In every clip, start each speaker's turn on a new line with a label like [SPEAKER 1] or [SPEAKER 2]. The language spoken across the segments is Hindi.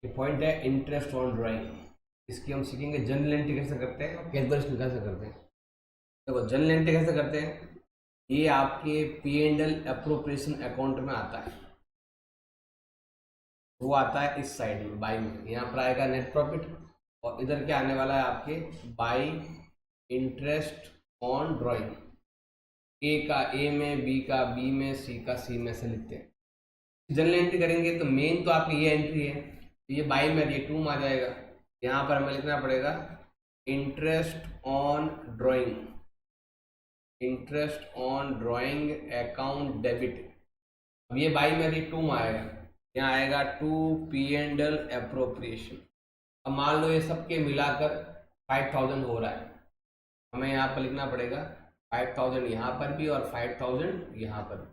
[SPEAKER 1] ये पॉइंट है इंटरेस्ट ऑन ड्राइंग। इसकी हम सीखेंगे जनरल एंट्री कैसे करते हैं और कैलकुलेशन कैसे करते हैं। देखो जनरल एंट्री कैसे करते हैं, ये आपके P&L अप्रोप्रिएशन अकाउंट में आता है, वो आता है इस साइड में बाई में, यहाँ पर आएगा नेट प्रॉफिट और इधर क्या आने वाला है आपके बाई इंटरेस्ट ऑन ड्राइंग। ए का ए में, बी का बी में, सी का सी में से लिखते हैं। जनरल एंट्री करेंगे तो मेन तो आपकी ये एंट्री है, तो ये बाई में ये 2 में आ जाएगा। यहाँ पर हमें लिखना पड़ेगा interest on drawing, interest on drawing account debit. अब ये बाई में ये 2 में आएगा, यहाँ आएगा टू P&L अप्रोप्रिएशन। अब मान लो ये सबके मिलाकर 5000 हो रहा है, हमें यहाँ पर लिखना पड़ेगा 5000 यहाँ पर भी और 5000 यहाँ पर भी।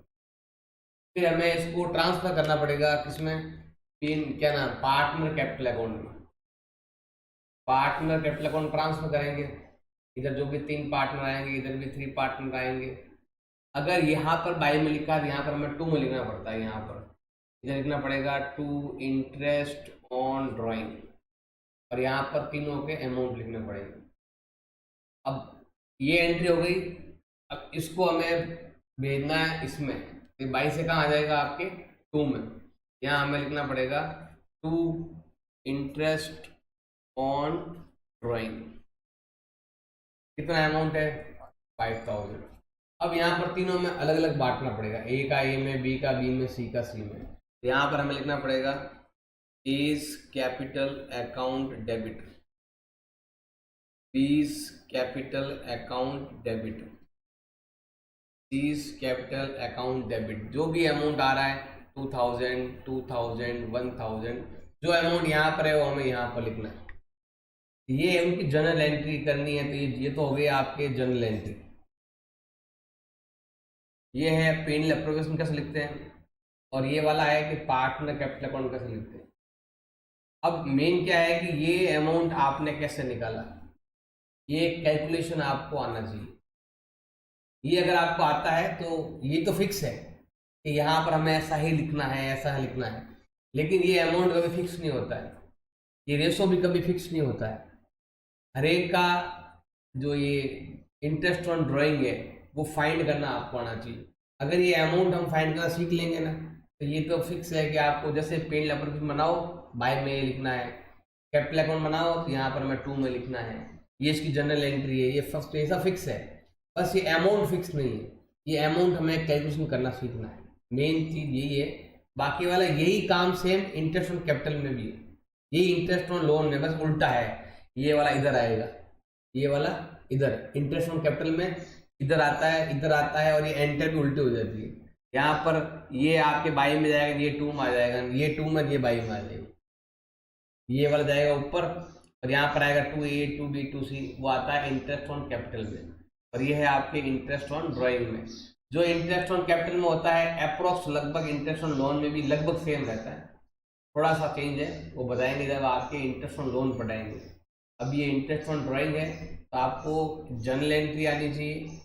[SPEAKER 1] फिर हमें इसको ट्रांसफर करना पड़ेगा किसमें, क्या नाम, पार्टनर कैपिटल अकाउंट में। पार्टनर कैपिटल अकाउंट ट्रांसफर करेंगे, इधर जो भी 3 पार्टनर आएंगे इधर भी 3 पार्टनर आएंगे। अगर यहाँ पर बाई में लिखा है यहाँ पर हमें 2 में लिखना पड़ता है, यहाँ पर इधर लिखना पड़ेगा टू इंटरेस्ट ऑन ड्राइंग और यहाँ पर तीनों के अमाउंट लिखने पड़ेंगे। अब ये एंट्री हो गई। अब इसको हमें भेजना है इसमें, तो 22 से कहाँ आ जाएगा आपके 2 में, यहाँ हमें लिखना पड़ेगा टू इंटरेस्ट ऑन ड्राइंग। कितना अमाउंट है 5000। अब यहाँ पर तीनों में अलग अलग बांटना पड़ेगा, ए का ए में, बी का बी में, सी का सी में। यहाँ पर हमें लिखना पड़ेगा is capital account debit, is capital account debit, is capital account debit. जो भी अमाउंट आ रहा है 2000, 2000, 1000, जो अमाउंट यहाँ पर है वो हमें यहाँ पर लिखना है। ये उनकी जनरल एंट्री करनी है, तो ये तो हो गई आपके जनरल एंट्री। ये है P&L अप्रोप्रिएशन कैसे लिखते हैं, और ये वाला है कि पार्टनर कैपिटल अकाउंट कैसे लिखते हैं। अब मेन क्या है कि ये अमाउंट आपने कैसे निकाला, ये कैलकुलेशन आपको आना चाहिए। ये अगर आपको आता है तो ये तो फिक्स है कि यहाँ पर हमें ऐसा ही लिखना है, ऐसा ही लिखना है, लेकिन ये अमाउंट कभी फिक्स नहीं होता है, ये रेशो भी कभी फिक्स नहीं होता है। हर एक का जो ये इंटरेस्ट ऑन ड्राइंग है वो फाइंड करना आपको आना चाहिए। अगर ये अमाउंट हम फाइंड करना सीख लेंगे ना, तो ये तो फिक्स है कि आपको जैसे P&L अप्रोप्रिएशन बनाओ बाय में लिखना है, कैपिटल अकाउंट बनाओ तो यहाँ पर हमें 2 में लिखना है, ये इसकी जनरल एंट्री है, ये फर्स्ट ऐसा फिक्स है। बस ये अमाउंट फिक्स नहीं है, ये अमाउंट हमें कैलकुलेशन करना सीखना है, मेन चीज़ यही है। बाकी वाला यही काम सेम इंटरेस्ट ऑन कैपिटल में भी है, यही इंटरेस्ट ऑन लोन में, बस उल्टा है। ये वाला इधर आएगा, ये वाला इधर, इंटरेस्ट ऑन कैपिटल में इधर आता है, इधर आता है, और ये एंटर भी उल्टी हो जाती है। यहाँ पर ये आपके बाई में जाएगा, ये 2 में आ जाएगा, ये 2 में, ये बाई में आ जाएगा, ये वाला जाएगा ऊपर, और यहाँ पर आएगा 2A 2B 2C, वो आता है इंटरेस्ट ऑन कैपिटल में। और ये है आपके इंटरेस्ट ऑन ड्राइंग में। जो इंटरेस्ट ऑन कैपिटल में होता है अप्रोक्स लगभग इंटरेस्ट ऑन लोन में भी लगभग सेम रहता है, थोड़ा सा चेंज है, वो बताएंगे जब आपके इंटरेस्ट ऑन लोन पढ़ाएंगे। अब ये इंटरेस्ट ऑन ड्राइंग है तो आपको जनरल एंट्री आनी चाहिए,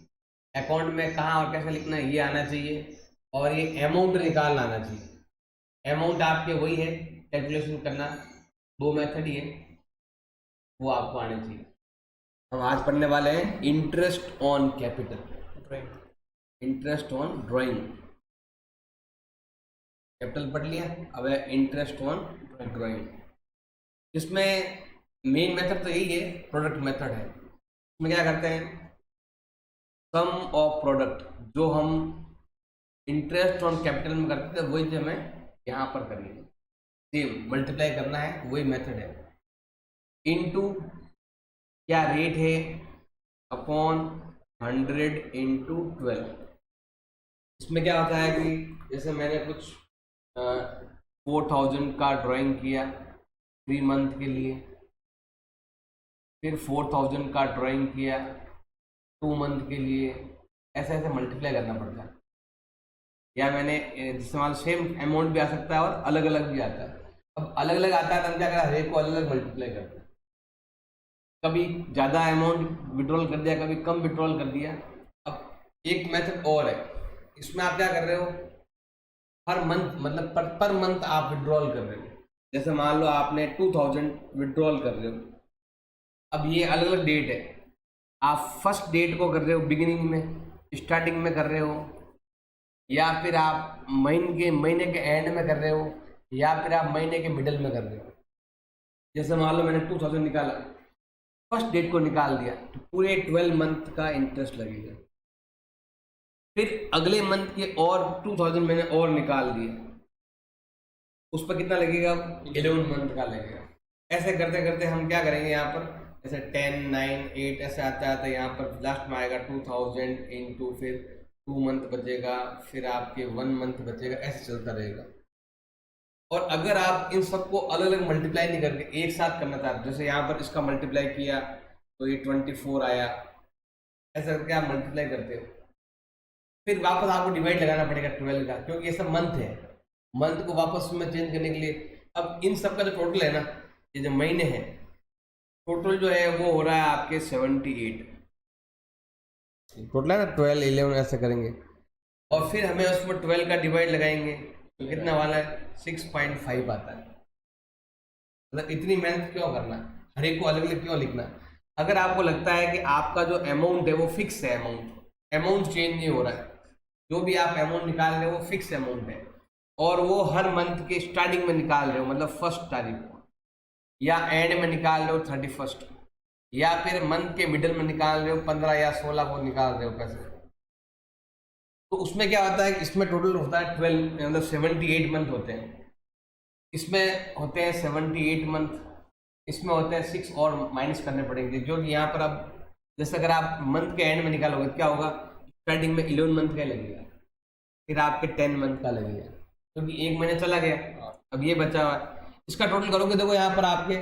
[SPEAKER 1] अकाउंट में कहाँ और कैसे लिखना है ये आना चाहिए, और ये अमाउंट निकालना आना चाहिए। अमाउंट आपके वही है, कैलकुलेशन करना 2 मेथड ही है, वो आपको आने चाहिए। हम आज पढ़ने वाले हैं interest on capital, interest on drawing. Capital पढ़ लिया, अब है इंटरेस्ट ऑन ड्राइंग। इसमें मेन मेथड तो यही है, प्रोडक्ट मेथड है। इसमें क्या करते हैं, सम ऑफ प्रोडक्ट, जो हम इंटरेस्ट ऑन कैपिटल में करते थे वही हमें यहाँ पर करनी है, सेम मल्टीप्लाई करना है, वही मेथड है। इनटू क्या रेट है अपॉन 100 × 12। इसमें क्या होता है कि जैसे मैंने कुछ 4000 का ड्राइंग किया 3 मंथ के लिए, फिर 4000 का ड्राइंग किया 2 मंथ के लिए, ऐसे ऐसे मल्टीप्लाई करना पड़ता है। या मैंने जैसे मान सेम अमाउंट भी आ सकता है और अलग अलग भी आता है। अब अलग अलग आता है तो हम क्या करें, हर एक को अलग अलग मल्टीप्लाई करते हैं। कभी ज़्यादा अमाउंट विड्रॉल कर दिया, कभी कम विड्रॉल कर दिया। अब एक मेथड और है, इसमें आप क्या कर रहे हो, हर मंथ मतलब पर मंथ आप विड्रॉल कर रहे हो। जैसे मान लो आपने 2000 विड्रॉल कर रहे हो, अब ये अलग अलग डेट है, आप फर्स्ट डेट को कर रहे हो बिगिनिंग में, स्टार्टिंग में कर रहे हो, या फिर आप महीने के एंड में कर रहे हो, या फिर आप महीने के मिडल में कर रहे हो। जैसे मान लो मैंने 2000 निकाला, फर्स्ट डेट को निकाल दिया, तो पूरे 12 मंथ का इंटरेस्ट लगेगा। फिर अगले मंथ के और 2000 मैंने और निकाल दिए, उस पर कितना लगेगा? 11 मंथ का लगेगा। ऐसे करते करते हम क्या करेंगे यहाँ पर, जैसे 10, 9, 8 ऐसे आता आता यहाँ पर लास्ट में आएगा 2000 इंटू, फिर 2 मंथ बचेगा, फिर आपके 1 मंथ बचेगा, ऐसे चलता रहेगा। और अगर आप इन सबको अलग अलग मल्टीप्लाई नहीं करके एक साथ करना चाहते, जैसे यहाँ पर इसका मल्टीप्लाई किया तो ये 24 आया, ऐसा करके आप मल्टीप्लाई करते हो, फिर वापस आपको डिवाइड लगाना पड़ेगा 12 का, क्योंकि ये सब मंथ है, मंथ को वापस में चेंज करने के लिए। अब इन सब का जो टोटल है ना, ये जो महीने हैं, टोटल जो है वो हो रहा है आपके 78 टोटल है ना, 12, 11 ऐसे करेंगे, और फिर हमें उसमें 12 का डिवाइड लगाएंगे तो कितना वाला है? 6.5 आता है। मतलब इतनी मेहनत क्यों करना, हर एक को अलग अलग क्यों लिखना? अगर आपको लगता है कि आपका जो अमाउंट है वो फिक्स है, अमाउंट चेंज नहीं हो रहा है, जो भी आप अमाउंट निकाल रहे हो वो फिक्स अमाउंट है, और वो हर मंथ के स्टार्टिंग में निकाल रहे हो, मतलब फर्स्ट तारीख को, या एंड में निकाल रहे हो 31st, या फिर मंथ के मिडिल में निकाल रहे हो 15 या 16 को निकाल रहे हो पैसे, तो उसमें क्या होता है? इसमें टोटल होता है 12, मतलब 78 मंथ होते हैं। इसमें होते हैं 78 मंथ, इसमें होते हैं 6 और माइनस करने पड़ेंगे, जो कि यहाँ पर अब जैसे अगर आप मंथ के एंड में निकालोगे तो क्या होगा? स्टार्टिंग में 11 मंथ का लगेगा, फिर आपके 10 मंथ का लगेगा, क्योंकि एक महीना चला गया, अब ये बचा हुआ है। इसका टोटल करोगे, देखो यहाँ पर आपके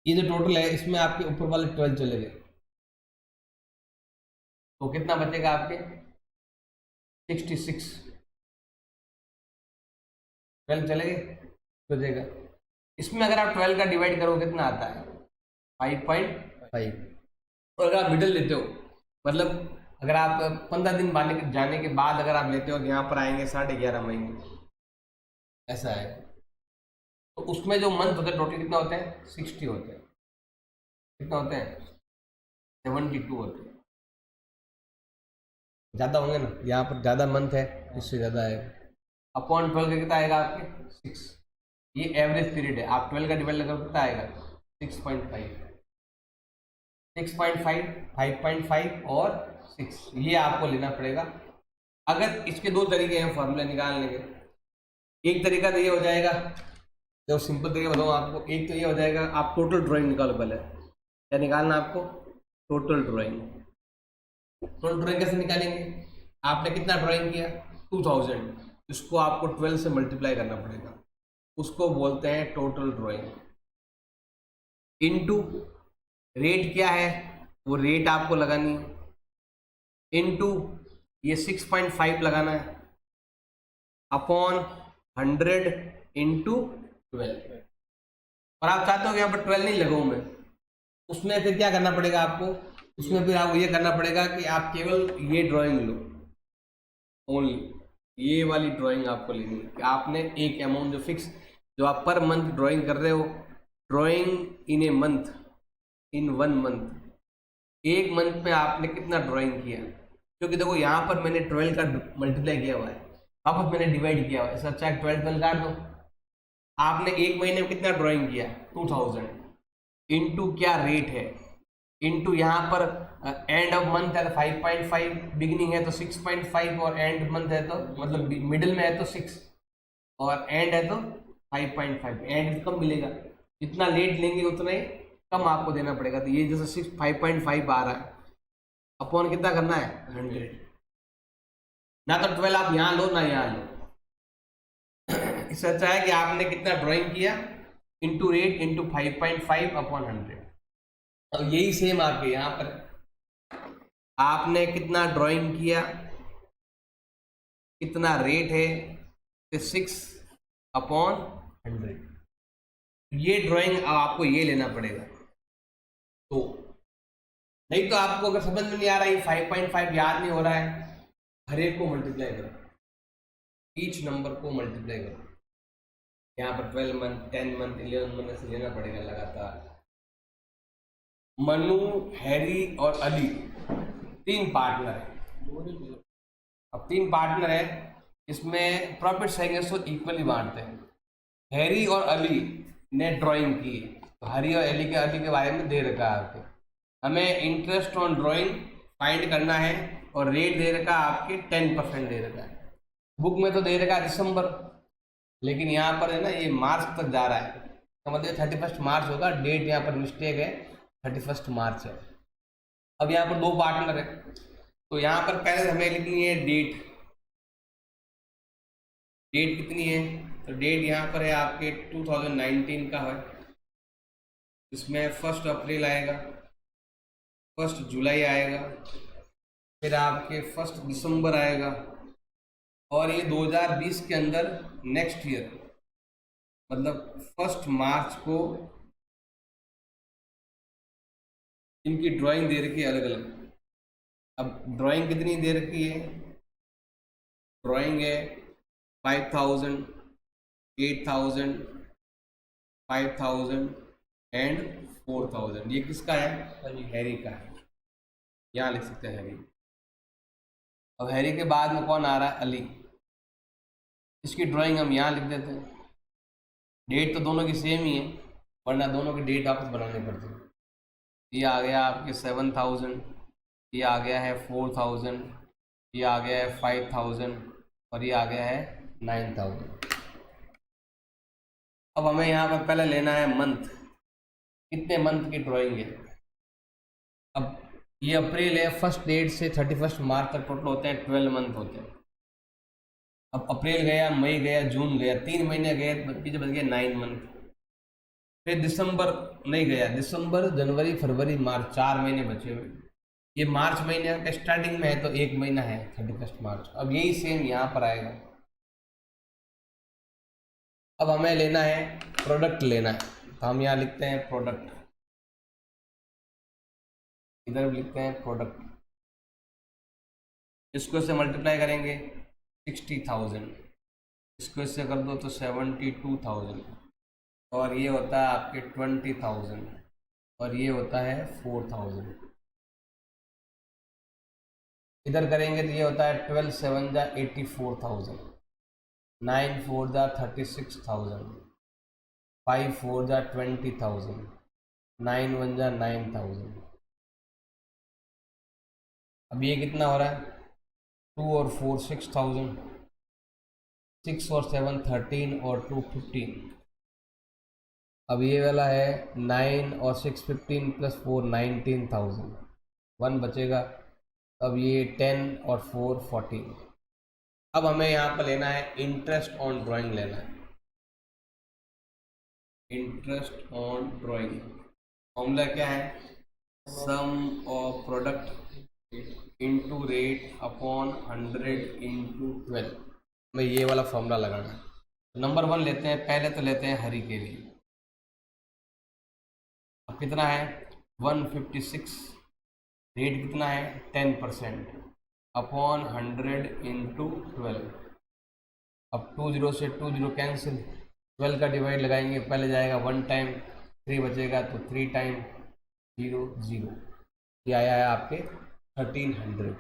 [SPEAKER 1] ये जो टोटल है इसमें आपके ऊपर वाले 12 चले गए, तो कितना बचेगा आपके? 66। 12 चले गए बचेगा। इसमें अगर आप 12 का डिवाइड करोगे कितना आता है? 5.5। और अगर आप मिडल लेते हो, मतलब अगर आप 15 दिन जाने के बाद अगर आप लेते हो तो यहाँ पर आएंगे 11.5 महीने, ऐसा है। तो उसमें जो मंथ होते हैं टोटल कितना होते हैं? 60 होते हैं। कितना होते हैं? 72 होते हैं। ज़्यादा होंगे ना, यहाँ पर ज़्यादा मंथ है, इससे ज़्यादा है। अपॉन 12 का कितना आएगा आपके? 6। ये एवरेज पीरियड है, आप 12 का डिवाइड लगाओ कितना आएगा? 6.5, 6.5, 5.5 और 6, ये आपको लेना पड़ेगा। अगर इसके दो तरीके हैं फॉर्मूला निकालने के, एक तरीका तो ये हो जाएगा, जो सिंपल तरीका बताऊँ आपको, एक तो ये हो जाएगा, आप टोटल ड्राइंग निकालो पहले। क्या निकालना आपको? Total drawing. टोटल ड्राइंग कैसे निकालेंगे? आपने कितना ड्राइंग किया? 2000, इसको आपको 12 से मल्टीप्लाई करना पड़ेगा, उसको बोलते हैं टोटल ड्राइंग। इनटू रेट क्या है, वो रेट आपको लगानी है, इनटू ये 6.5 लगाना है, अपॉन 100 इंटू 12। और आप चाहते हो कि यहाँ पर 12 नहीं लगाऊं मैं, उसमें फिर क्या करना पड़ेगा आपको? उसमें फिर आपको ये करना पड़ेगा कि आप केवल ये ड्राइंग लो, ओनली ये वाली ड्राइंग आपको लेनी है, कि आपने एक अमाउंट जो फिक्स, जो आप पर मंथ ड्राइंग कर रहे हो, drawing in a month, in 1 month, एक मंथ में आपने कितना ड्राइंग किया, क्योंकि देखो यहाँ पर मैंने 12 का मल्टीप्लाई किया हुआ है, वापस मैंने डिवाइड किया हुआ है, इससे अच्छा है 12 काट दो। आपने एक महीने में कितना ड्राइंग किया? 2000 इंटू क्या रेट है, इंटू यहाँ पर एंड ऑफ मंथ है तो 5.5, बिगिनिंग है तो 6.5, और एंड मंथ है तो मतलब मिडिल में है तो 6, और एंड है तो 5.5। एंड कम मिलेगा, जितना लेट लेंगे उतना ही कम आपको देना पड़ेगा। तो ये जैसे 5.5 आ रहा है, अपॉन कितना करना है? 100। ना तो 12 आप यहाँ लो ना यहाँ लो, इससे अच्छा है कि आपने कितना ड्राइंग किया इंटू रेट इंटू 5.5 अपॉन 100। और यही सेम आपके यहाँ पर आपने कितना ड्राइंग किया, कितना रेट है, तो 6 अपॉन 100। ये ड्राइंग आपको ये लेना पड़ेगा। तो नहीं तो आपको अगर समझ में नहीं आ रहा है, 5.5 याद नहीं हो रहा है, हर एक को मल्टीप्लाई करो, ईच नंबर को मल्टीप्लाई करो, यहाँ पर 12 मंथ, 10 मंथ, 11 मंथ से लेना पड़ेगा लगातार। मनु, हैरी और अली 3 पार्टनर है। अब 3 पार्टनर है, इसमें प्रॉफिट सेकेंड सो इक्वली बांटते हैं। हैरी और अली ने ड्राइंग की, तो हैरी और अली के बारे में दे रखा है आपको। हमें इंटरेस्ट ऑन ड्राइंग फाइंड करना है और रेट दे रखा है आपके 10% दे रखा है। बुक में तो दे रखा है दिसंबर, लेकिन यहाँ पर है ना ये मार्च तक जा रहा है, तो मतलब 31 मार्च होगा। डेट यहाँ पर मिस्टेक है, 31 मार्च है। अब यहाँ पर 2 पार्टनर है, तो यहाँ पर पहले हमें लिखनी है डेट। डेट कितनी है, तो डेट यहाँ पर है आपके 2019 का है। इसमें 1 अप्रैल आएगा, 1 जुलाई आएगा, फिर आपके 1 दिसंबर आएगा, और ये 2020 के अंदर नेक्स्ट ईयर मतलब 1 मार्च को इनकी ड्राइंग दे रखी है अलग अलग। अब ड्राइंग कितनी दे रखी है, ड्राइंग है 5000, 8000, 5000 एंड 4000। ये किसका है, हैरी का है, यहाँ लिख सकते हैं हैरी। अब हैरी के बाद में कौन आ रहा है, अली। इसकी ड्राइंग हम यहाँ लिख देते हैं। डेट तो दोनों की सेम ही है, वरना दोनों की डेट आपस बनानी पड़ती है। ये आ गया आपके 7000, ये आ गया है 4000, ये आ गया है 5000 और ये आ गया है 9000। अब हमें यहाँ पर पहले लेना है मंथ, कितने मंथ की ड्राइंग है। अब ये अप्रैल है, 1 डेट से 31 मार्च तक टोटल होते हैं 12 मंथ होते हैं। अब अप्रैल गया, मई गया, जून गया, 3 महीने गए, पीछे बच गए 9 मंथ। फिर दिसंबर नहीं गया, दिसंबर, जनवरी, फरवरी, मार्च, 4 महीने बचे हुए। ये मार्च महीने का स्टार्टिंग में है, तो 1 महीना है 31 मार्च। अब यही सेम यहाँ पर आएगा। अब हमें लेना है प्रोडक्ट लेना है, तो हम यहाँ लिखते हैं प्रोडक्ट, इधर भी लिखते हैं प्रोडक्ट। इसको इससे मल्टीप्लाई करेंगे 60,000, इसको इससे कर दो तो 72,000, और ये होता है आपके 20,000, और ये होता है 4,000। इधर करेंगे तो ये होता है 12 7 जा 84,000, 9 4 जा 36,000, 5 4 जा 20,000, 9 1 जा 9,000। अब ये कितना हो रहा है, 2 और 4 6,000, 6 और 7 13 और 2 15। अब ये वाला है 9 और 6 15 प्लस 4 19,000, 1 बचेगा। अब ये 10 और 4 14। अब हमें यहाँ पर लेना है इंटरेस्ट ऑन ड्राइंग लेना है। इंटरेस्ट ऑन ड्राइंग फॉर्मूला क्या है, sum of product into rate upon 100 into 12। हमें ये वाला फॉर्मूला लगाना है। तो नंबर 1 लेते हैं, पहले तो लेते हैं हरी के लिए। अब कितना है 156, रेट कितना है 10% अपॉन 100 इंटू 12। अब 20 से 20 कैंसिल, 12 का डिवाइड लगाएंगे, पहले जाएगा 1 टाइम, 3 बचेगा तो 3 टाइम 0 0। ये आया है आपके 1300।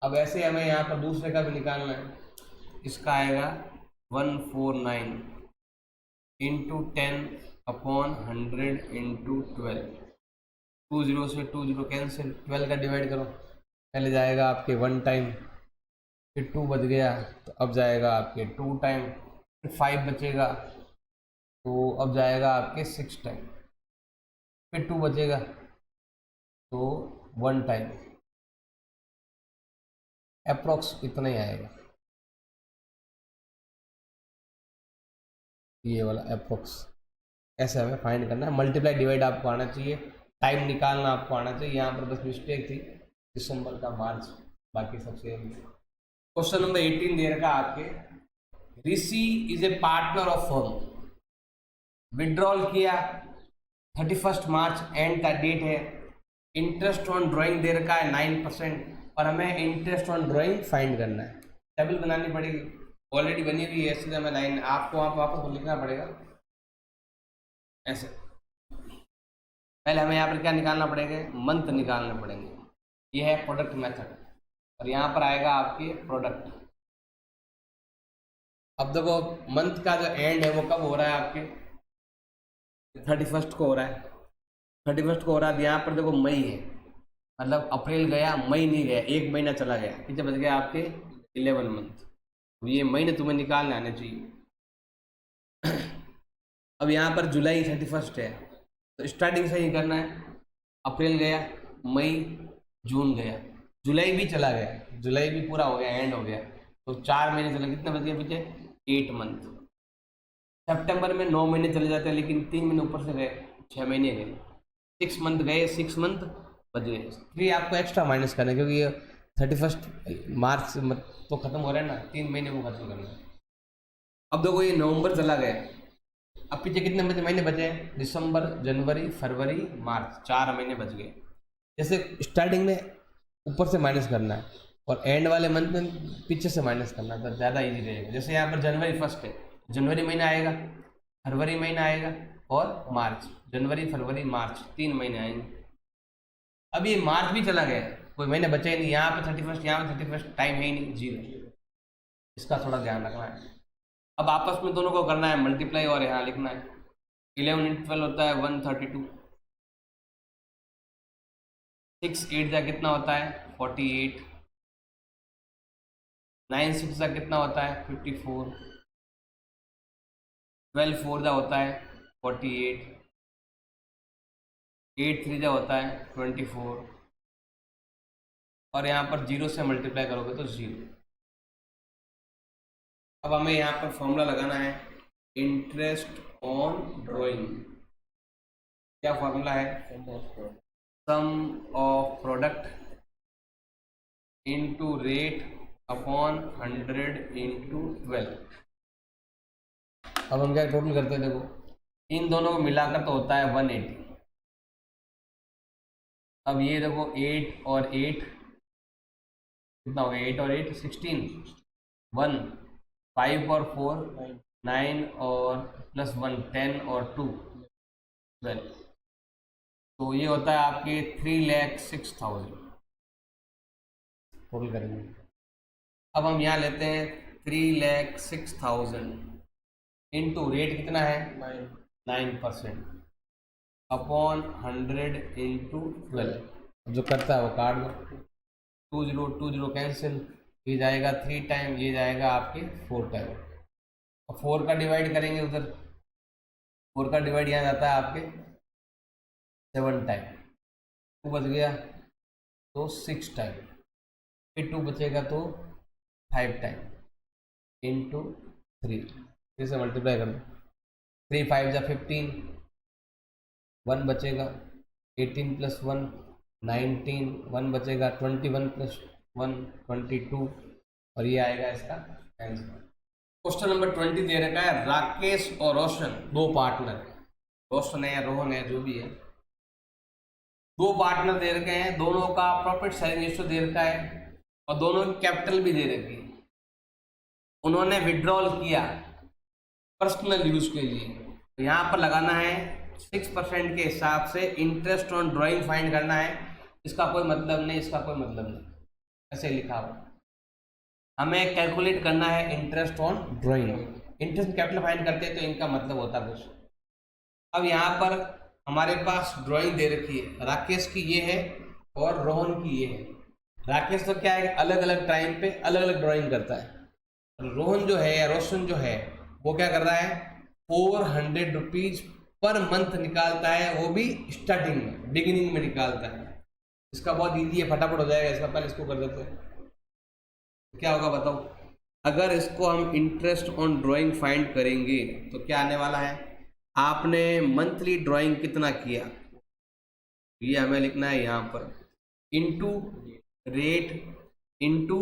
[SPEAKER 1] अब ऐसे हमें यहाँ पर दूसरे का भी निकालना है। इसका आएगा 149 इंटू 10 अपॉन 100 इंटू 12। 20 से 20 कैंसिल, 12 का डिवाइड करो, पहले जाएगा आपके 1 टाइम, फिर 2 बच गया तो अब जाएगा आपके 2 टाइम, फिर 5 बचेगा तो अब जाएगा आपके 6 टाइम, फिर 2 बचेगा तो 1 टाइम। अप्रोक्स इतना ही आएगा, ये वाला अप्रोक्स। ऐसे हमें फाइंड करना है। मल्टीप्लाई डिवाइड आपको आना चाहिए, टाइम निकालना आपको आना चाहिए। यहाँ पर बस मिस्टेक थी, दिसंबर का मार्च, बाकी सब सेम। क्वेश्चन नंबर 18 दे रखा आपके, Rishi is a partner of firm, withdrawal किया 31 मार्च एंड का डेट है, इंटरेस्ट ऑन ड्राइंग दे रखा है 9% और हमें इंटरेस्ट ऑन ड्राइंग फाइंड करना है। टेबल बनानी पड़ेगी। ऑलरेडी बनी हुई है, ऐसे हमें लाइन आपको वहाँ पर वापस लिखना पड़ेगा ऐसे। पहले हमें यहाँ पर क्या निकालना पड़ेगा, मंथ निकालने पड़ेंगे। ये है प्रोडक्ट मेथड और यहाँ पर आएगा आपके प्रोडक्ट। अब देखो मंथ का जो एंड है वो कब हो रहा है आपके 31 को हो रहा है, 31 को हो रहा है। यहाँ पर देखो मई है, मतलब अप्रैल गया मई नहीं गया, एक महीना चला गया, कितने बच गए आपके 11 मंथ। ये महीने तुम्हें निकालने आने चाहिए। अब यहाँ पर जुलाई 31 है तो स्टार्टिंग से ही करना है। अप्रैल गया, मई, जून गया, जुलाई भी चला गया, जुलाई भी पूरा हो गया, एंड हो गया, तो 4 महीने चले, कितने बच गए पीछे 8 मंथ। सितंबर में 9 महीने चले जाते हैं लेकिन 3 महीने ऊपर से गए, 6 महीने गए, 6 मंथ गए, 6 मंथ बच गए। 3 आपको एक्स्ट्रा माइनस करना है क्योंकि ये 31 मार्च तो खत्म हो रहा है ना, 3 महीने को खत्म करना है। अब देखो ये नवंबर चला गया, अब पीछे कितने महीने बचे हैं, दिसंबर, जनवरी, फरवरी, मार्च, 4 महीने बच गए। जैसे स्टार्टिंग में ऊपर से माइनस करना है और एंड वाले मंथ में पीछे से माइनस करना है तो ज़्यादा इजी रहेगा। जैसे यहाँ पर जनवरी 1 है, जनवरी महीना आएगा, फरवरी महीना आएगा और मार्च, जनवरी फरवरी मार्च 3 महीने आएंगे। अब ये मार्च भी चला गया, कोई महीने बचे ही नहीं, यहाँ पे 31, यहाँ पे 31, टाइम है ही नहीं, 0। इसका थोड़ा ध्यान रखना है। अब आपस में दोनों को करना है मल्टीप्लाई और यहाँ लिखना है। 11 × 12 होता है 132, 6 8 जा कितना होता है 48, 9 6 जा कितना होता है 54, 12 4 जा होता है 48, 8 3 जा होता है 24 और यहाँ पर 0 से मल्टीप्लाई करोगे तो 0। अब हमें यहाँ पर फॉर्मूला लगाना है इंटरेस्ट ऑन ड्राइंग। क्या फॉर्मूला है, sum of product into rate upon 100 into 12। अब हम क्या टोटल करते हैं, देखो इन दोनों को मिलाकर तो होता है 180। अब ये देखो 8 और 8 कितना हो गया, 8 और 8 16, 1 5 और 4 9 और +1 10 और 2 12, तो ये होता है आपके 3,06,000 टोटल करेंगे। अब हम यहाँ लेते हैं 3,06,000 इनटू रेट कितना है 9% अपॉन 100 इनटू 12। जो करता है वो काट दो, 2 0 2 0 कैंसिल, ये जाएगा 3 टाइम, ये जाएगा आपके 4 टाइम। और 4 का डिवाइड करेंगे उधर, 4 का डिवाइड यहाँ जाता है आपके 7 टाइम, 2 बच गया तो 6 टाइम, फिर 2 बचेगा तो 5 टाइम इनटू 3, फिर से मल्टीप्लाई कर दो, 3 5 जा 15, 1 बचेगा 18 + 1 19, 1 बचेगा 21 + 1 22 और ये आएगा इसका आंसर। क्वेश्चन नंबर 20 दे रखा है राकेश और रोशन, 2 पार्टनर, रोशन है या रोहन है जो भी है, 2 पार्टनर दे रखे हैं, दोनों का प्रॉफिट शेयरिंग रेशियो दे रखा है और दोनों की कैपिटल भी दे रखी है। उन्होंने विड्रॉल किया पर्सनल यूज के लिए, तो यहाँ पर लगाना है 6% के हिसाब से इंटरेस्ट ऑन ड्राइंग फाइंड करना है। इसका कोई मतलब नहीं, इसका कोई मतलब नहीं, ऐसे लिखा हुआ। हमें कैलकुलेट करना है interest on drawing, interest capital find करते हैं तो इनका मतलब होता है कुछ। अब यहाँ पर हमारे पास ड्राइंग दे रखी है, राकेश की ये है और रोहन की ये है। राकेश तो क्या है अलग अलग टाइम पे अलग अलग ड्राइंग करता है, रोहन जो है या रोशन जो है वो क्या कर रहा है 400 रुपीज पर मंथ निकालता है, वो भी स्टार्टिंग में बिगिनिंग में निकालता है। इसका बहुत ईजी है, फटाफट हो जाएगा इसका, पहले इसको कर देते हैं। क्या होगा बताओ, अगर इसको हम इंटरेस्ट ऑन ड्राइंग फाइंड करेंगे तो क्या आने वाला है, आपने मंथली ड्राइंग कितना किया ये हमें लिखना है यहाँ पर, इनटू रेट इनटू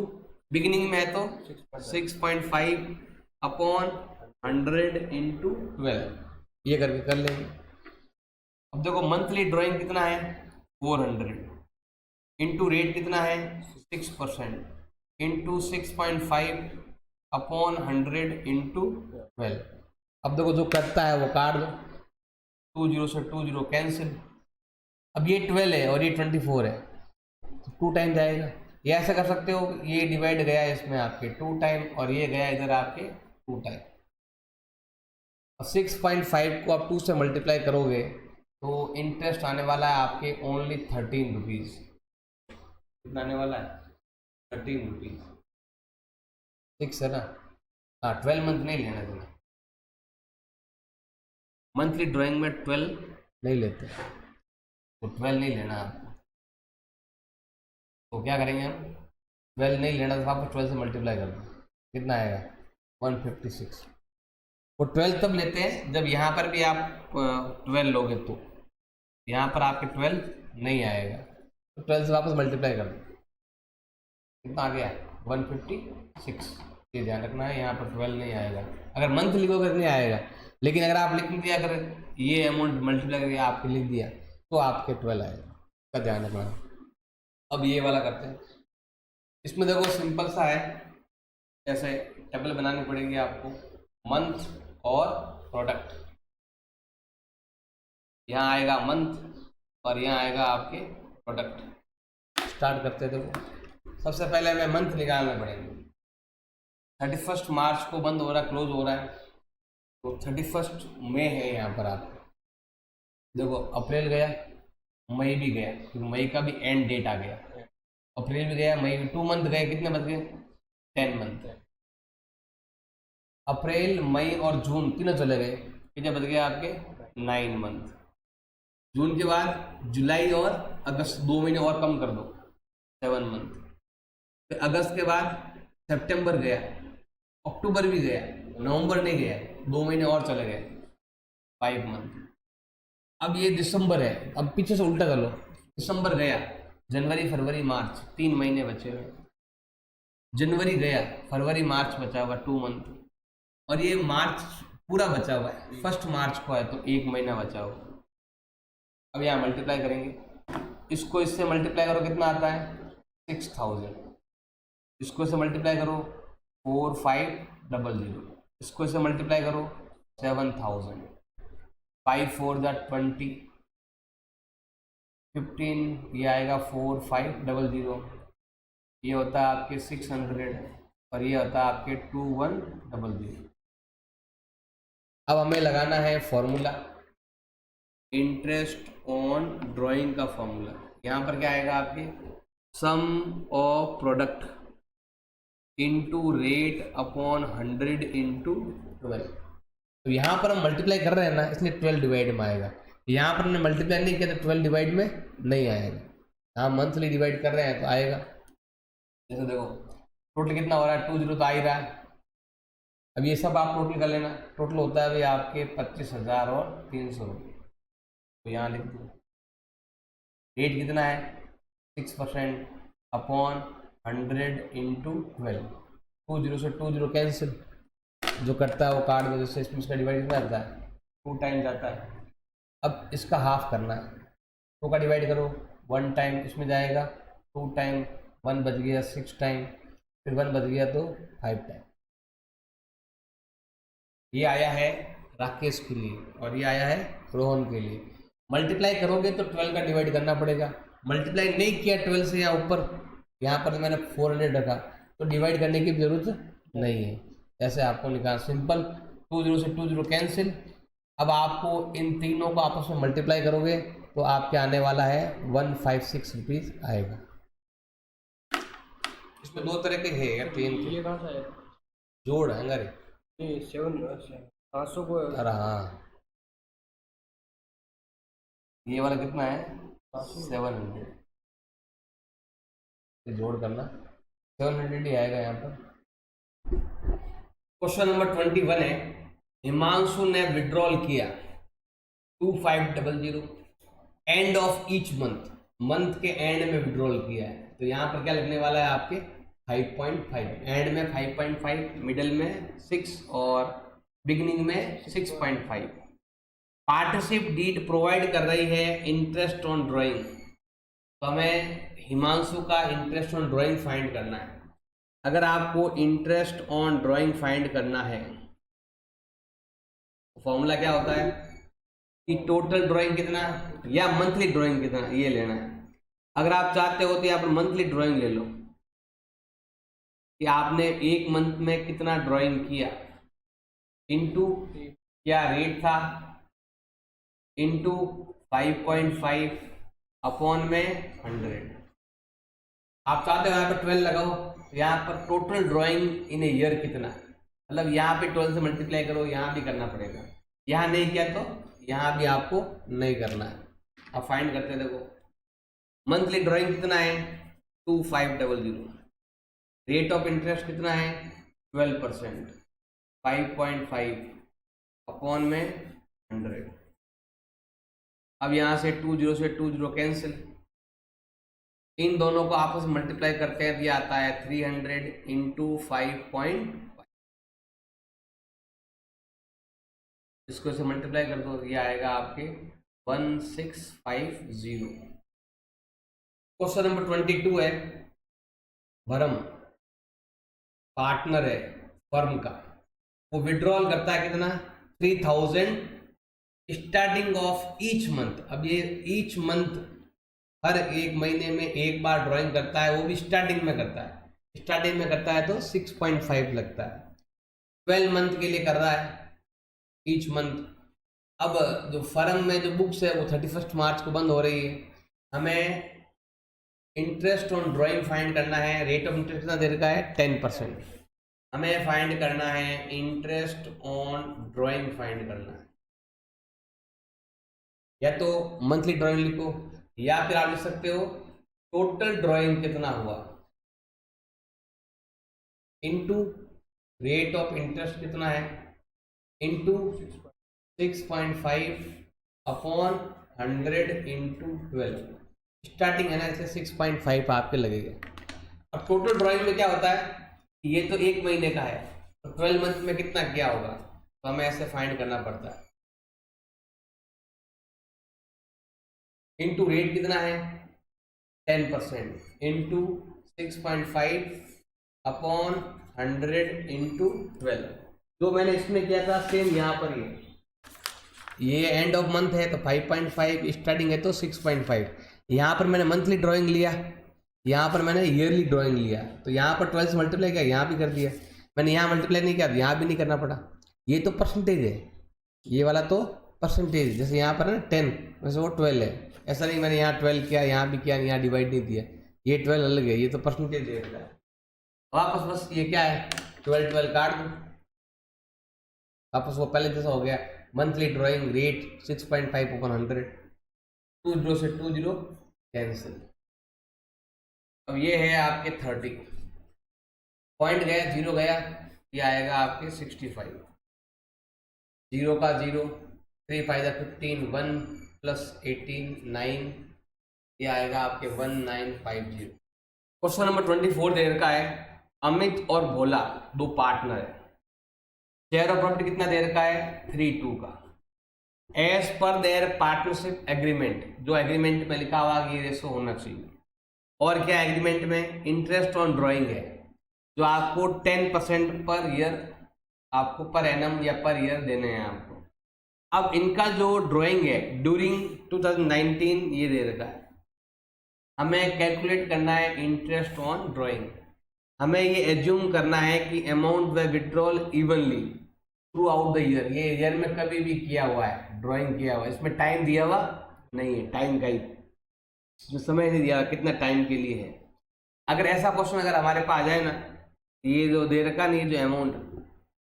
[SPEAKER 1] बिगिनिंग में है तो 6.5 अपॉन 100 इनटू 12, ये करके कर लेंगे। अब देखो मंथली ड्राइंग कितना है 400 इनटू रेट कितना है 6% इनटू 6.5 अपॉन 100 इंटू 12। अब देखो जो कटता है वो काट दो, 20 से 20 कैंसिल। अब ये 12 है और ये 24 है, तो 2 टाइम जाएगा। ये ऐसा कर सकते हो, ये डिवाइड गया इसमें आपके 2 टाइम और ये गया इधर आपके 2 टाइम। और 6.5 को आप 2 से मल्टीप्लाई करोगे तो इंटरेस्ट आने वाला है आपके ओनली 13 रुपीज़। कितना आने वाला है? 13 रुपीज़। 6 है ना? हाँ, 12 मंथ नहीं लेना तुम्हें, मंथली ड्राइंग में 12 नहीं लेते, तो 12 नहीं लेना आपको। तो क्या करेंगे हम? 12 नहीं लेना तो आपको 12 से मल्टीप्लाई कर दो, कितना आएगा? 156। वो 12 तब लेते हैं जब यहाँ पर भी आप 12 लोगे, तो यहाँ पर आपके 12 नहीं आएगा, तो 12 से वापस मल्टीप्लाई कर दो, कितना आ गया? 156। ये ध्यान रखना है, यहाँ पर 12 नहीं आएगा। अगर मंथ लिखोगे नहीं आएगा, लेकिन अगर आप लिख दिया, अगर ये अमाउंट मल्टीप्लाई करके आपके लिख दिया तो आपके 12 आएगा, का ध्यान रखना। अब ये वाला करते हैं। इसमें देखो सिंपल सा है, जैसे टेबल बनानी पड़ेगी आपको, मंथ और प्रोडक्ट। यहाँ आएगा मंथ और यहाँ आएगा आपके प्रोडक्ट। स्टार्ट करते थे वो। सबसे पहले हमें मंथ निकालना पड़ेगा। 31 मार्च को बंद हो रहा है, क्लोज हो रहा है, तो 31 मई है यहाँ पर। आप देखो अप्रैल गया, मई भी गया, क्योंकि मई का भी एंड डेट आ गया। अप्रैल भी गया, मई भी, 2 मंथ गए, कितने बच गए? 10 मंथ। अप्रैल, मई और जून तीनों चले गए, कितने बच गए आपके? 9 मंथ। जून के बाद जुलाई और अगस्त 2 महीने और कम कर दो, 7 मंथ। फिर अगस्त के बाद सितंबर गया, अक्टूबर भी गया, नवंबर नहीं गया, 2 महीने और चले गए, 5 मंथ। अब ये दिसंबर है, अब पीछे से उल्टा कर लो, दिसंबर गया, जनवरी फरवरी मार्च 3 महीने बचे हुए। जनवरी गया, फरवरी मार्च बचा हुआ 2 मंथ, और ये मार्च पूरा बचा हुआ है, 1 मार्च को है तो 1 महीना बचा हुआ। अब यहाँ मल्टीप्लाई करेंगे, इसको इससे मल्टीप्लाई करो, कितना आता है? 6000। इसको इससे मल्टीप्लाई करो 4500, इसको इससे मल्टीप्लाई करो 7000, 5 4 20, 15, ये आएगा 4500, ये होता है आपके 600 और ये होता है आपके 2100। अब हमें लगाना है फॉर्मूला, इंटरेस्ट ऑन ड्राइंग का फॉर्मूला। यहाँ पर क्या आएगा आपके? Sum of product into rate upon 100 into 12। तो यहाँ पर हम मल्टीप्लाई कर रहे हैं ना, इसलिए 12 डिवाइड में आएगा। यहाँ पर हमने मल्टीप्लाई नहीं किया तो 12 डिवाइड में नहीं आएगा। हाँ, मंथली डिवाइड कर रहे हैं तो आएगा। जैसे देखो टोटल कितना हो रहा है? 20 तो आ ही रहा है। अब ये सब आप टोटल कर लेना, टोटल होता है अभी आपके 25,300 रुपये। तो यहाँ लिख दो, रेट कितना है? 6% अपॉन 100 इंटू 12। 20 से 20 कैंसिल, जो कटता है वो काट दो, जैसे इसमें इसका डिवाइड कितना जाता है? 2 टाइम जाता है। अब इसका हाफ करना है, 2 का डिवाइड करो, 1 टाइम इसमें जाएगा, 2 टाइम, 1 बच गया 6 टाइम, फिर 1 बच गया तो 5 टाइम। ये आया है राकेश के लिए और ये आया है रोहन के लिए। मल्टीप्लाई करोगे तो 12 का डिवाइड करना पड़ेगा। मल्टीप्लाई नहीं किया 12 से यहाँ ऊपर, यहाँ पर मैंने 400 रखा, तो डिवाइड करने की जरूरत नहीं है। ऐसे आपको निकाल, सिंपल, 20 से 20 कैंसिल। अब आपको इन तीनों को आपस में मल्टीप्लाई करोगे तो आपके आने वाला है 156 रुपीज़ आएगा। इसमें 2 तरह के है, 3
[SPEAKER 2] ये कहाँ सा है?
[SPEAKER 1] जोड़ है अरे
[SPEAKER 2] 700 को।
[SPEAKER 1] अरे हाँ, ये वाला कितना है? 700। जोड़ करना, 700 ही आएगा यहाँ पर। क्वेश्चन नंबर 21 है, हिमांशु ने विड्रॉल किया 2500 end of each month, month के एंड में विड्रॉल किया है। तो यहाँ पर क्या लगने वाला है आपके? 5.5, एंड में 5.5, मिडिल में 6 और बिगिनिंग में 6.5। पार्टनरशिप डीड प्रोवाइड कर रही है इंटरेस्ट ऑन ड्राइंग। तो हमें हिमांशु का इंटरेस्ट ऑन ड्राइंग फाइंड करना है। अगर आपको इंटरेस्ट ऑन ड्राइंग फाइंड करना है, फॉर्मूला क्या होता है कि टोटल ड्राइंग कितना या मंथली ड्राइंग कितना, ये लेना है। अगर आप चाहते हो तो यहाँ पर मंथली ड्राइंग ले लो कि आपने एक मंथ में कितना ड्राइंग किया, इनटू क्या रेट था, इनटू 5.5 अपॉन में 100। आप चाहते हो यहाँ पर 12 लगाओ, तो यहाँ पर total drawing in a year कितना, मतलब यहाँ पे 12 से मल्टीप्लाई करो, यहाँ भी करना पड़ेगा। यहाँ नहीं किया तो यहाँ भी आपको नहीं करना है। अब फाइंड करते हैं, देखो मंथली ड्राइंग कितना है 2500, रेट ऑफ इंटरेस्ट कितना है 12%, 5.5 अपॉन में 100। अब यहाँ से 20 से 20 कैंसिल, इन दोनों को आपस में मल्टीप्लाई करते हैं, दिया आता है 300 इंटू 5.5, इसको से मल्टीप्लाई कर दो, ये आएगा आपके 1650। क्वेश्चन नंबर 22 है, भरम पार्टनर है फर्म का, वो विड्रॉल करता है कितना 3000 स्टार्टिंग ऑफ ईच मंथ। अब ये ईच मंथ हर एक महीने में एक बार ड्राइंग करता है, वो भी स्टार्टिंग में करता है। स्टार्टिंग में करता है तो 6.5 लगता है। 12 मंथ के लिए कर रहा है ईच मंथ। अब जो फर्म में जो बुक्स है वो 31 मार्च को बंद हो रही है। हमें इंटरेस्ट ऑन ड्राइंग फाइंड करना है। रेट ऑफ इंटरेस्ट कितना दे रखा है 10%। हमें फाइंड करना है इंटरेस्ट ऑन ड्राइंग फाइंड करना है। या तो मंथली ड्राइंग लिखो या फिर आप लिख सकते हो टोटल ड्राइंग कितना हुआ इनटू रेट ऑफ इंटरेस्ट कितना है इनटू 6.5 अपॉन 100 इंटू 12। स्टार्टिंग है ना, इससे 6.5 आपके लगेगा। अब टोटल ड्राइंग में क्या होता है, ये तो एक महीने का है, तो 12 मंथ में कितना किया होगा, तो हमें ऐसे फाइंड करना पड़ता है। इनटू रेट कितना है 10% इंटू 6.5 अपॉन 100 इंटू 12। जो मैंने इसमें किया था सेम यहाँ पर ये एंड ऑफ मंथ है तो 5.5, स्टार्टिंग है तो 6.5। यहाँ पर मैंने मंथली ड्राइंग लिया, यहाँ पर मैंने ईयरली ड्राइंग लिया, तो यहाँ पर 12 से मल्टीप्लाई किया, यहाँ भी कर दिया। मैंने यहाँ मल्टीप्लाई नहीं किया, यहाँ भी नहीं करना पड़ा। ये तो परसेंटेज है, ये वाला तो परसेंटेज, जैसे यहाँ पर है ना 10 वैसे वो 12 है। ऐसा नहीं मैंने यहाँ 12 किया, यहाँ भी किया, यहाँ डिवाइड नहीं दिया, ये 12 अलग है, ये तो परसेंटेज है। वापस बस ये क्या है 12 काट दो, वापस वो पहले जैसा हो गया। मंथली ड्राइंग रेट 6.5 अपॉन 100, 20 से 20 कैंसिल। अब ये है आपके 30 पॉइंट गया, 0 गया, ये आएगा आपके 65। 0 का 0, 3 5 15, 1 प्लस 18 9, ये आएगा आपके 1950। क्वेश्चन नंबर 24 दे रखा है, अमित और भोला दो पार्टनर है। शेयर ऑफ प्रॉपर्टी कितना दे रखा है 3:2 का। As per their partnership agreement, जो एग्रीमेंट में लिखा हुआ ये रेशो होना चाहिए। और क्या एग्रीमेंट में इंटरेस्ट ऑन ड्राइंग है, जो आपको 10% पर ईयर, आपको पर एनम या पर ईयर देने हैं आपको। अब इनका जो ड्राइंग है ड्यूरिंग 2019 ये दे रखा है। हमें कैलकुलेट करना है इंटरेस्ट ऑन ड्राइंग। हमें ये एज्यूम करना है कि अमाउंट व withdrawal evenly through out the year. ये ईयर में कभी भी किया हुआ है, ड्राइंग किया हुआ है, इसमें टाइम दिया हुआ नहीं है, टाइम का ही जो समय नहीं दिया कितना टाइम के लिए है। अगर ऐसा क्वेश्चन अगर हमारे पास आ जाए ना, ये जो दे रखा नहीं, जो अमाउंट,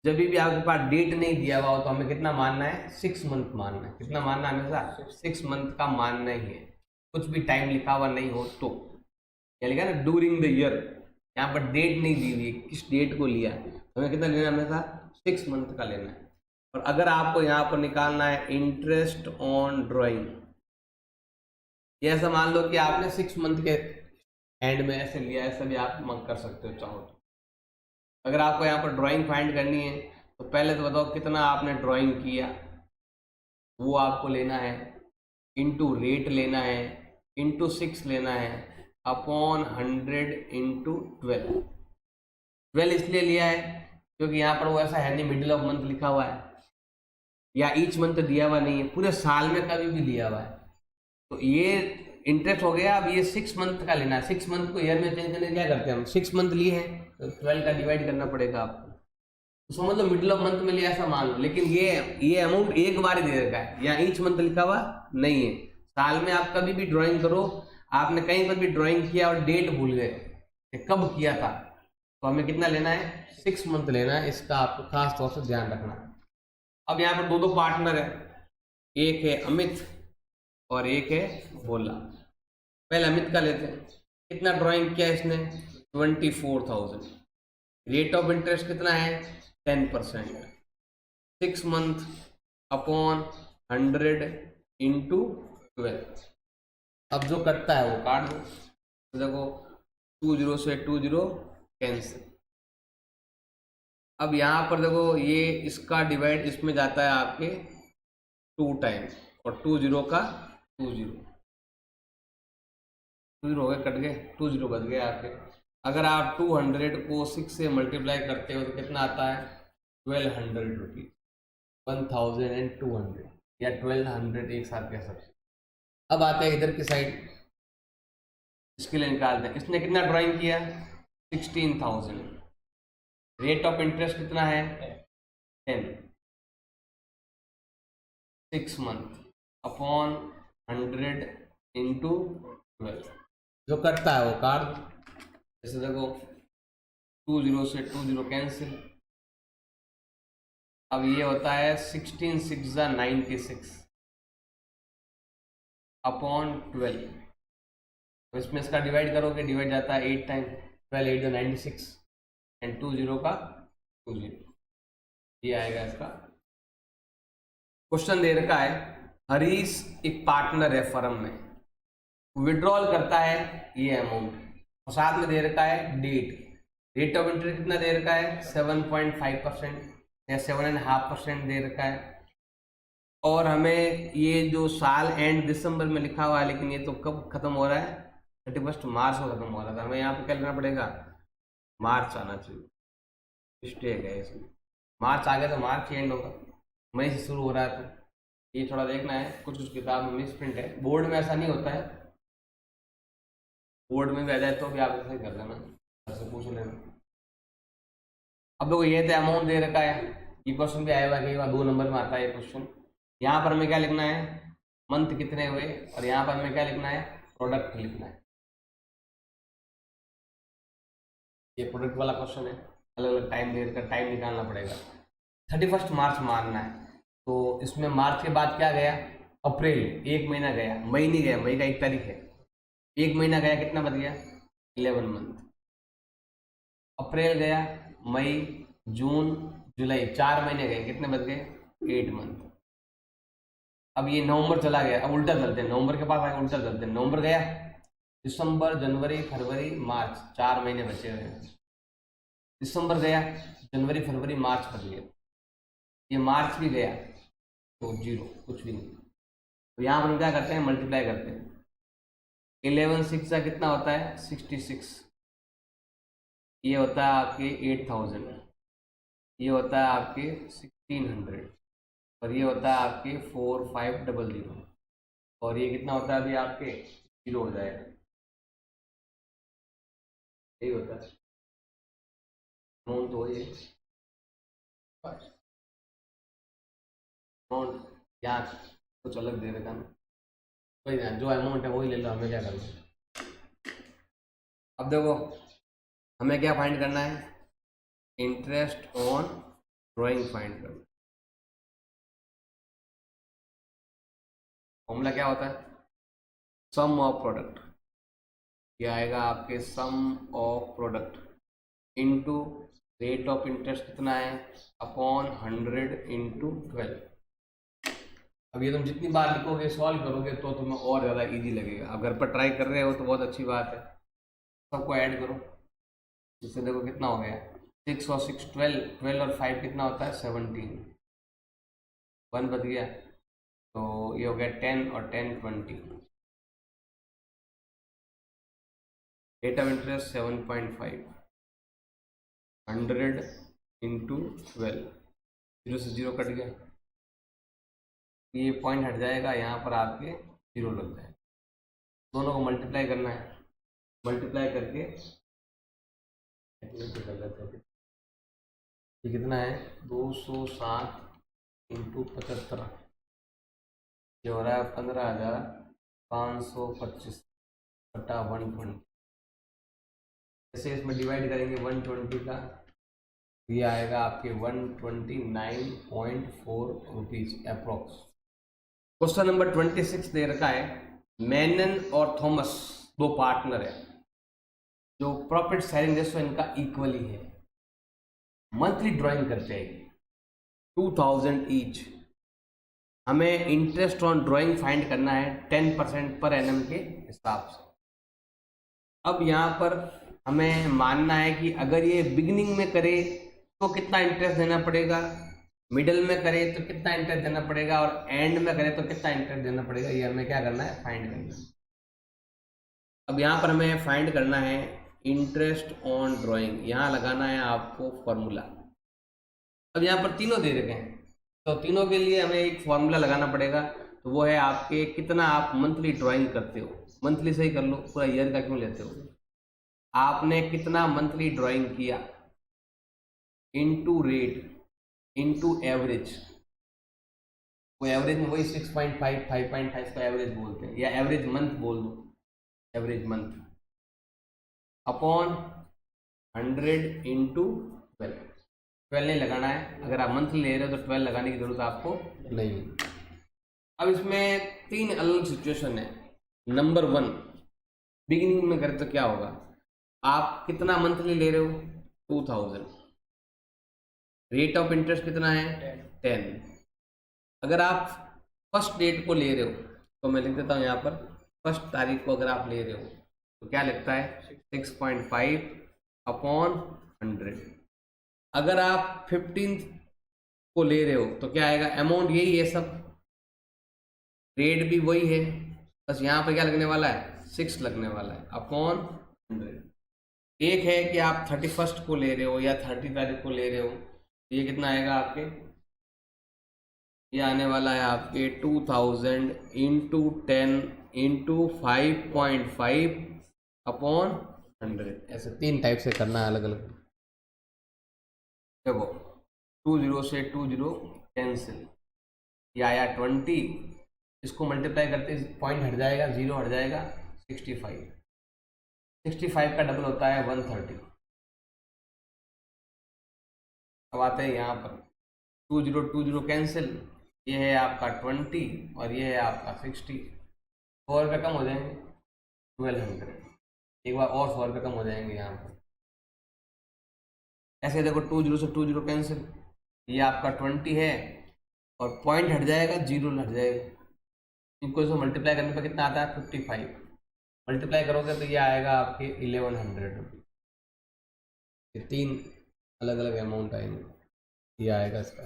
[SPEAKER 1] जब भी आपके पास डेट नहीं दिया हुआ हो तो हमें कितना मानना है 6 मंथ मानना है। कितना मानना है हमेशा 6 मंथ का मानना ही है। कुछ भी टाइम लिखा हुआ नहीं हो तो क्या लिखा ना ड्यूरिंग द ईयर, यहाँ पर डेट नहीं दी हुई है, किस डेट को लिया, हमें कितना लेना है हमेशा 6 मंथ का लेना है। और अगर आपको यहाँ पर निकालना है इंटरेस्ट ऑन ड्राइंग, ये ऐसा मान लो कि आपने 6 मंथ के एंड में ऐसे लिया, ऐसा भी आप मंग कर सकते हो चाहो तो। अगर आपको यहाँ पर ड्राइंग फाइंड करनी है तो पहले तो बताओ कितना आपने ड्राइंग किया, वो आपको लेना है, इंटू रेट लेना है, इंटू 6 लेना है, अपॉन 100 इंटू 12। 12 इसलिए लिया है क्योंकि यहाँ पर वो ऐसा है नहीं मिडिल ऑफ मंथ लिखा हुआ है या ईच मंथ दिया हुआ नहीं है, पूरे साल में कभी भी लिया हुआ है। तो ये इंटरेस्ट हो गया। अब ये 6 मंथ का लेना है। 6 मंथ को ईयर में चेंज करने क्या करते हैं हम, 6 मंथ लिए हैं तो 12 का डिवाइड करना पड़ेगा आपको। तो समझ लो मिडिल ऑफ मंथ में लिया ऐसा मान लो, लेकिन ये अमाउंट एक बार ही दे रखा है, यहाँ ईच मंथ लिखा हुआ नहीं है। साल में आप कभी भी ड्राइंग करो, आपने कहीं पर भी ड्राइंग किया और डेट भूल गए कि कब किया था, तो हमें कितना लेना है, 6 मंथ लेना है। इसका आपको खास तौर से ध्यान रखना है। अब यहाँ पर दो पार्टनर है, एक है अमित और एक है भोला। पहले अमित का लेते हैं। कितना ड्राइंग किया इसने, 24,000। रेट ऑफ इंटरेस्ट कितना है, 10%। 6 मंथ अपॉन 100 इंटू 12। अब जो कटता है वो काट दो। तो देखो 20 से 20 कैंसिल। अब यहाँ पर देखो ये इसका डिवाइड इसमें जाता है आपके 2 टाइम्स और 20 का 20 हो गए, कट गए, 20 बच गए आपके। अगर आप 200 को 6 से मल्टीप्लाई करते हो तो कितना आता है, 1200 रुपीज, 1200 या 1200 एक साथ कह सकते। अब आते हैं इधर की साइड, इसके लिए निकालते हैं। इसने कितना ड्राइंग किया, 16,000। रेट ऑफ इंटरेस्ट कितना है, 10। 6 मंथ अपॉन 100 इंटू 12। जो कटता है वो काट दो। जैसे देखो 20 से 20 कैंसिल। अब ये होता है 16 6 96 अपॉन 12। तो इसमें इसका डिवाइड करोगे, डिवाइड जाता है 8 टाइम, 12 8 96 एंड 20 का 20। ये आएगा इसका। क्वेश्चन दे रखा है, हरीश एक पार्टनर है फर्म में, विड्रॉल करता है ये अमाउंट और साथ में दे रखा है डेट। रेट ऑफ इंटरेस्ट कितना दे रखा है, 7.5% या 7.5% दे रखा है। और हमें ये जो साल एंड दिसंबर में लिखा हुआ है, लेकिन ये तो कब खत्म हो रहा है, 31 मार्च को खत्म हो रहा था। हमें यहाँ पे क्या लेना पड़ेगा, मार्च आना चाहिए, मिस्टेक है इसमें। मार्च आ गया तो मार्च एंड होगा, मई से शुरू हो रहा है। तो ये थोड़ा देखना है, कुछ कुछ किताब में मिस प्रिंट है, बोर्ड में ऐसा नहीं होता है। बोर्ड में भी आ जाए तो भी आप ऐसे कर देना, ऐसे पूछ लेना। अब देखो ये तो अमाउंट दे रखा है, ये क्वेश्चन भी आया हुआ कई बार, 2 नंबर में आता है ये क्वेश्चन। यहाँ पर हमें क्या लिखना है, मंथ कितने हुए, और यहाँ पर हमें क्या लिखना है, प्रोडक्ट लिखना है। ये प्रोडक्ट वाला क्वेश्चन है, अलग अलग टाइम दे रखा, टाइम निकालना पड़ेगा। 31 मार्च मारना है, तो इसमें मार्च के बाद क्या गया, अप्रैल, 1 महीना गया। मई नहीं गया, मई का 1 तारीख है, 1 महीना गया, कितना बच गया, 11 मंथ। अप्रैल गया, मई, जून, जुलाई, 4 महीने गए, कितने बच गए, 8 मंथ। अब ये नवंबर चला गया, अब उल्टा चलते हैं, नवंबर के पास आगे उल्टा चलते हैं। नवंबर गया, दिसंबर, जनवरी, फरवरी, मार्च, 4 महीने बचे हुए हैं। दिसंबर गया, जनवरी, फरवरी, मार्च बच गया। ये मार्च भी गया तो 0, कुछ भी नहीं। तो यहाँ पर हम क्या करते हैं, मल्टीप्लाई करते हैं। 11 6 का कितना होता है, 66। ये होता है आपके 8000, ये होता है आपके 1600, और ये होता है आपके 4500, और ये कितना होता है अभी आपके 0 हो जाएगा। यही होता है अमाउंट, तो ये अमाउंट यहाँ कुछ अलग दे रखा ना, कोई ना, जो अमाउंट है वही ले लो, हमें क्या करना। अब देखो हमें क्या फाइंड करना है, इंटरेस्ट ऑन ड्राइंग फाइंड करना। फॉर्मूला क्या होता है, सम ऑफ प्रोडक्ट। ये आएगा आपके sum of product into rate of interest कितना है, अपॉन 100 इंटू 12। अब ये तुम जितनी बार लिखोगे, सॉल्व करोगे, तो तुम्हें और ज़्यादा इजी लगेगा। अब घर पर ट्राई कर रहे हो तो बहुत अच्छी बात है। सबको ऐड करो, इससे देखो कितना हो गया, 6 और 6 12, 12 और 5 कितना होता है, 17, 1 बच गया, तो ये हो गया 10 और 10 20। रेट ऑफ इंटरेस्ट 7.5 100 इंटू 12, 0 से 0 कट गया, ये पॉइंट हट जाएगा, यहाँ पर आपके 0 लग जाएगा। दोनों को मल्टीप्लाई करना है, मल्टीप्लाई करके ये कितना है 207 इंटू 75, ये हो रहा है 15,525 बटा 120। जैसे इसमें डिवाइड करेंगे 120 का, ये आएगा आपके 129.4 रुपीज अप्रोक्स। क्वेश्चन नंबर 26 दे रखा है, मेनन और थॉमस दो पार्टनर है, जो प्रॉफिट शेयरिंग रेशो इनका इक्वली है, मंथली ड्राइंग करते हैं 2000 ईच। हमें इंटरेस्ट ऑन ड्राइंग फाइंड करना है 10% पर एनम के हिसाब से। अब यहाँ पर हमें मानना है कि अगर ये बिगिनिंग में करे तो कितना इंटरेस्ट देना पड़ेगा, मिडिल में करे तो कितना इंटरेस्ट देना पड़ेगा, और एंड में करे तो कितना इंटरेस्ट देना पड़ेगा, ये हमें क्या करना है, फाइंड करना है। अब यहाँ पर हमें फाइंड करना है इंटरेस्ट ऑन ड्राइंग, यहाँ लगाना है आपको फॉर्मूला। अब यहाँ पर तीनों दे रखे हैं, तो तीनों के लिए हमें एक फॉर्मूला लगाना पड़ेगा, तो वो है आपके कितना आप मंथली ड्राइंग करते हो। मंथली से ही कर लो, पूरा ईयर का क्यों लेते हो। आपने कितना मंथली ड्राइंग किया इनटू रेट इनटू एवरेज, वो एवरेज में वही 6.5 5.5 का एवरेज बोलते हैं, या एवरेज मंथ बोल दो, एवरेज मंथ अपॉन 100 इंटू 12 नहीं लगाना है। अगर आप मंथली ले रहे हो तो 12 लगाने की जरूरत आपको नहीं है। अब इसमें तीन अलग सिचुएशन है। नंबर 1, बिगिनिंग में करें तो क्या होगा, आप कितना मंथली ले रहे हो 2000, रेट ऑफ इंटरेस्ट कितना है 10। अगर आप फर्स्ट डेट को ले रहे हो तो मैं लिख देता हूँ यहाँ पर, फर्स्ट तारीख को अगर आप ले रहे हो तो क्या लगता है 6.5 अपॉन 100। अगर आप 15th को ले रहे हो तो क्या आएगा, अमाउंट यही है सब, रेट भी वही है, बस यहाँ पर क्या लगने वाला है 6 लगने वाला है अपॉन 100। एक है कि आप 31st को ले रहे हो या 30 तारीख को ले रहे हो, तो ये कितना आएगा आपके, ये आने वाला है आपके 2000 इंटू 10 इंटू 5.5 अपॉन 100। ऐसे तीन टाइप से करना है अलग अलग। देखो 20 से 20 कैंसिल, ये आया 20, इसको मल्टीप्लाई करते पॉइंट हट जाएगा, 0 हट जाएगा 65 का डबल होता है 130। अब आते हैं यहाँ पर 20 कैंसिल, ये है आपका 20 और ये है आपका 60, 100 रुपये कम हो जाएंगे 1200, एक बार और 100 रुपये कम हो जाएंगे यहाँ पर। ऐसे देखो 20 से 20 कैंसिल, ये आपका 20 है और पॉइंट हट जाएगा, 0 हट जाएगा, इनको इसको मल्टीप्लाई करने पर कितना आता है 55, मल्टीप्लाई करोगे तो ये आएगा आपके 1100 रुपये। ये तीन अलग अलग अमाउंट आएंगे, ये आएगा इसका।